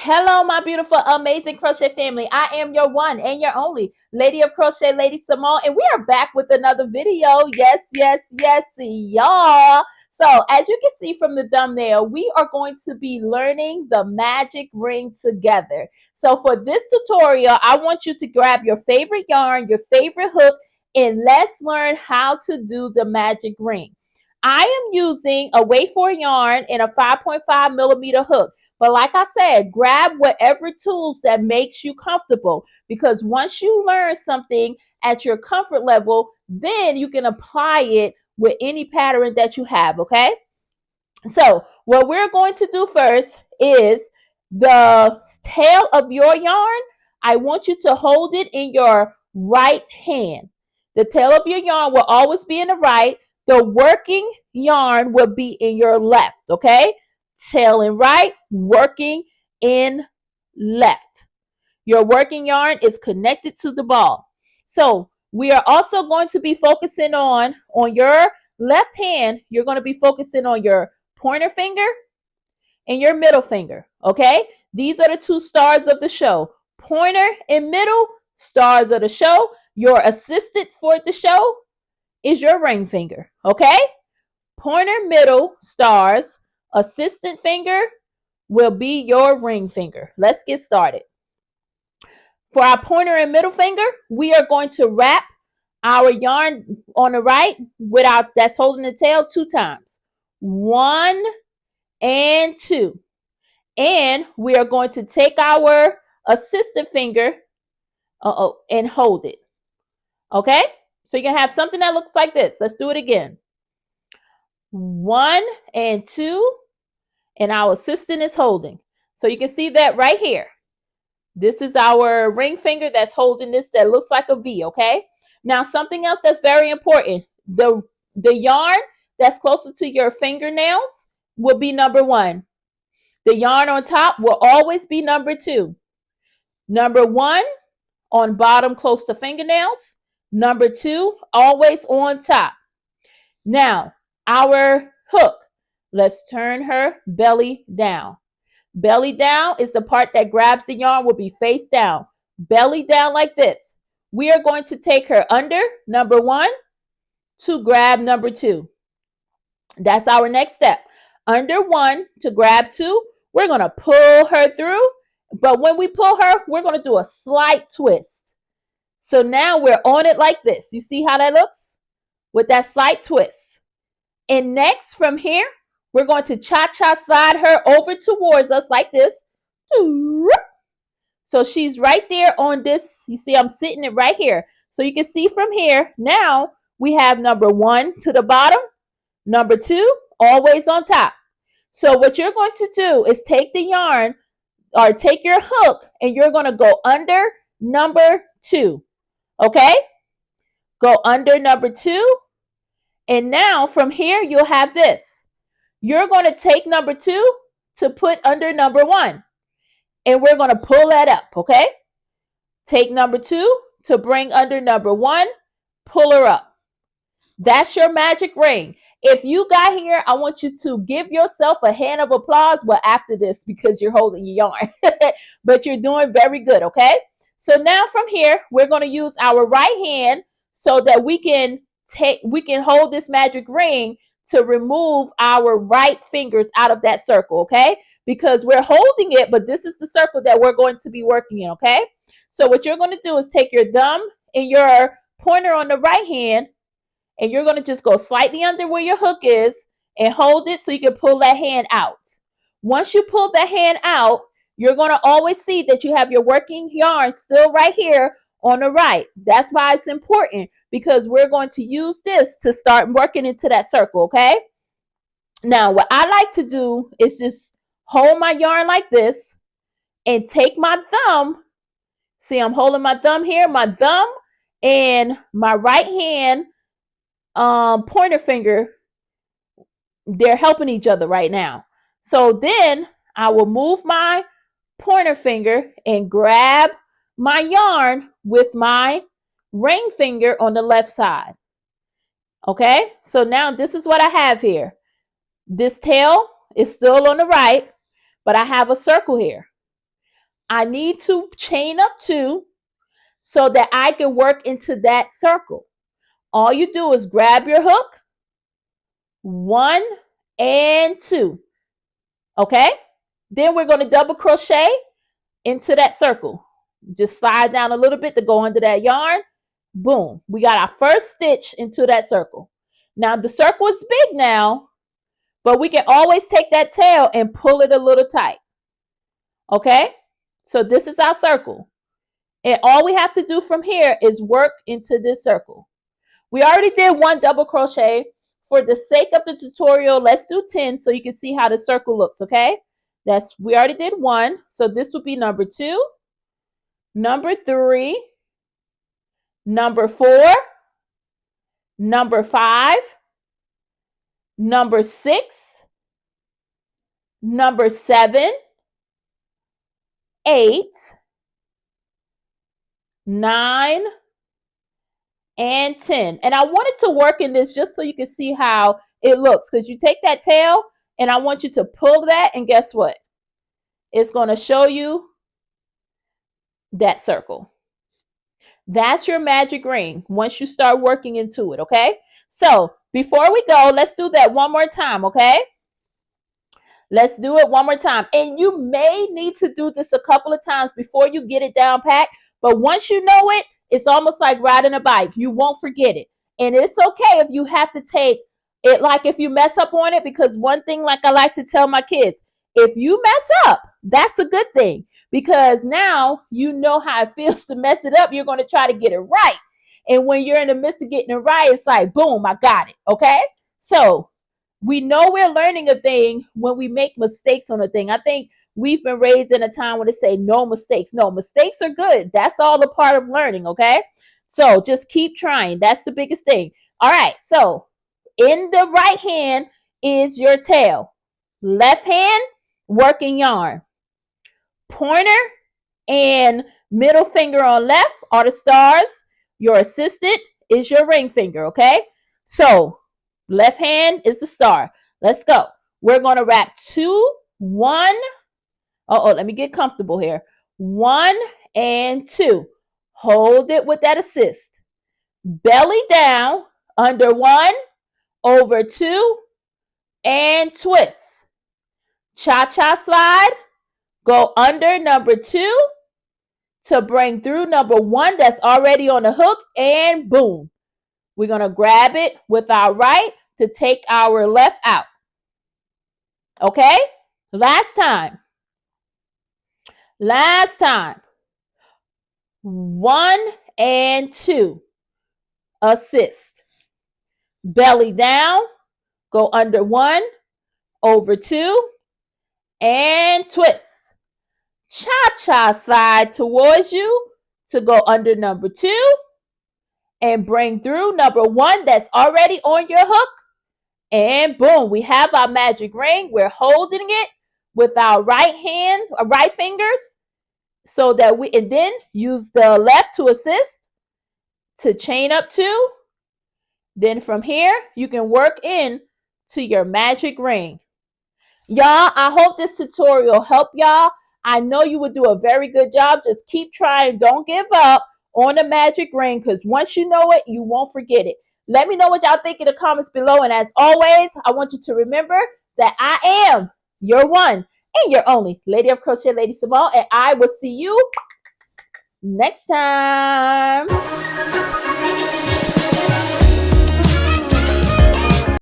Hello, my beautiful, amazing crochet family. I am your one and your only Lady of Crochet, LadySamoan, and we are back with another video. Yes, yes, yes, y'all. So, as you can see from the thumbnail, we are going to be learning the magic ring together. So, for this tutorial, I want you to grab your favorite yarn, your favorite hook, and let's learn how to do the magic ring. I am using a weight for yarn and a 5.5 millimeter hook. But like I said, grab whatever tools that makes you comfortable, because once you learn something at your comfort level, then you can apply it with any pattern that you have, okay? So what we're going to do first is the tail of your yarn. I want you to hold it in your right hand. The tail of your yarn will always be in the right. The working yarn will be in your left, okay? Tail in right, working in left. Your working yarn is connected to the ball. So we are also going to be focusing on your left hand, you're going to be focusing on your pointer finger and your middle finger, okay? These are the two stars of the show. Pointer and middle, stars of the show. Your assistant for the show is your ring finger, okay? Pointer, middle, stars. Assistant finger will be your ring finger. Let's get started. For our pointer and middle finger, we are going to wrap our yarn on the right that's holding the tail 2 times. 1 and 2. And we are going to take our assistant finger and hold it. Okay? So you can have something that looks like this. Let's do it again. 1 and 2, and our assistant is holding. So you can see that right here. This is our ring finger that's holding this that looks like a V, okay? Now, something else that's very important. The yarn that's closer to your fingernails will be number 1. The yarn on top will always be number 2. Number 1 on bottom close to fingernails. Number 2 always on top. Now, our hook. Let's turn her belly down. Belly down is the part that grabs the yarn, will be face down. Belly down like this. We are going to take her under number 1 to grab number 2. That's our next step. Under 1 to grab 2. We're going to pull her through. But when we pull her, we're going to do a slight twist. So now we're on it like this. You see how that looks? With that slight twist. And next from here, we're going to cha-cha slide her over towards us like this. So she's right there on this. You see, I'm sitting it right here. So you can see from here, now we have number 1 to the bottom, number 2 always on top. So what you're going to do is take the yarn or take your hook and you're going to go under number 2. Okay? Go under number 2. And now from here, you'll have this. You're going to take number 2 to put under number 1. And we're going to pull that up, okay? Take number 2 to bring under number 1. Pull her up. That's your magic ring. If you got here, I want you to give yourself a hand of applause. Well, after this, because you're holding your yarn. But you're doing very good, okay? So now from here, we're going to use our right hand so that we can hold this magic ring to remove our right fingers out of that circle, okay? Because we're holding it, but this is the circle that we're going to be working in, okay? So what you're going to do is take your thumb and your pointer on the right hand, and you're going to just go slightly under where your hook is and hold it so you can pull that hand out. Once you pull that hand out, you're going to always see that you have your working yarn still right here on the right. That's why it's important, because we're going to use this to start working into that circle, okay? Now, what I like to do is just hold my yarn like this and take my thumb. See, I'm holding my thumb here. My thumb and my right hand pointer finger, they're helping each other right now. So then I will move my pointer finger and grab my yarn with my ring finger on the left side. Okay, so now this is what I have here. This tail is still on the right, but I have a circle here. I need to chain up 2 so that I can work into that circle. All you do is grab your hook, 1 and 2. Okay? Then we're going to double crochet into that circle. Just slide down a little bit to go under that yarn. Boom. We got our first stitch into that circle. Now the circle is big now, but we can always take that tail and pull it a little tight. Okay? So this is our circle. And all we have to do from here is work into this circle. We already did 1 double crochet. For the sake of the tutorial, let's do 10 so you can see how the circle looks, okay? We already did 1. So this would be number 2, number 3, number 4, number 5, number 6, number 7, 8, 9, and 10. And I wanted to work in this just so you can see how it looks, because you take that tail and I want you to pull that, and guess what? It's going to show you that circle. That's your magic ring once you start working into it, okay? So before we go, let's do that one more time, okay? Let's do it one more time. And you may need to do this a couple of times before you get it down pat, but once you know it, it's almost like riding a bike. You won't forget it. And it's okay if you have to take it, like if you mess up on it, because one thing, like I like to tell my kids, if you mess up, that's a good thing, because now you know how it feels to mess it up. You're going to try to get it right. And when you're in the midst of getting it right, it's like, boom, I got it. Okay. So we know we're learning a thing when we make mistakes on a thing. I think we've been raised in a time where they say no mistakes. No, mistakes are good. That's all a part of learning, okay? So just keep trying. That's the biggest thing. All right, so in the right hand is your tail. Left hand, working yarn. Pointer and middle finger on left are the stars. Your assistant is your ring finger, okay? So left hand is the star. Let's go. We're going to wrap 2, 1. Let me get comfortable here. 1 and 2. Hold it with that assist. Belly down, under 1, over 2, and twist. Cha-cha slide. Go under number 2 to bring through number 1 that's already on the hook, and boom. We're going to grab it with our right to take our left out. Okay? Last time. 1 and 2. Assist. Belly down. Go under 1, over 2, and twist. Cha-cha slide towards you to go under number 2 and bring through number 1 that's already on your hook. And boom, we have our magic ring. We're holding it with our right hands, our right fingers, so that and then use the left to assist, to chain up 2. Then from here, you can work in to your magic ring. Y'all, I hope this tutorial helped y'all. I know you would do a very good job. Just keep trying. Don't give up on the magic ring, because once you know it, you won't forget it. Let me know what y'all think in the comments below. And as always, I want you to remember that I am your one and your only Lady of Crochet, Lady Samoan. And I will see you next time.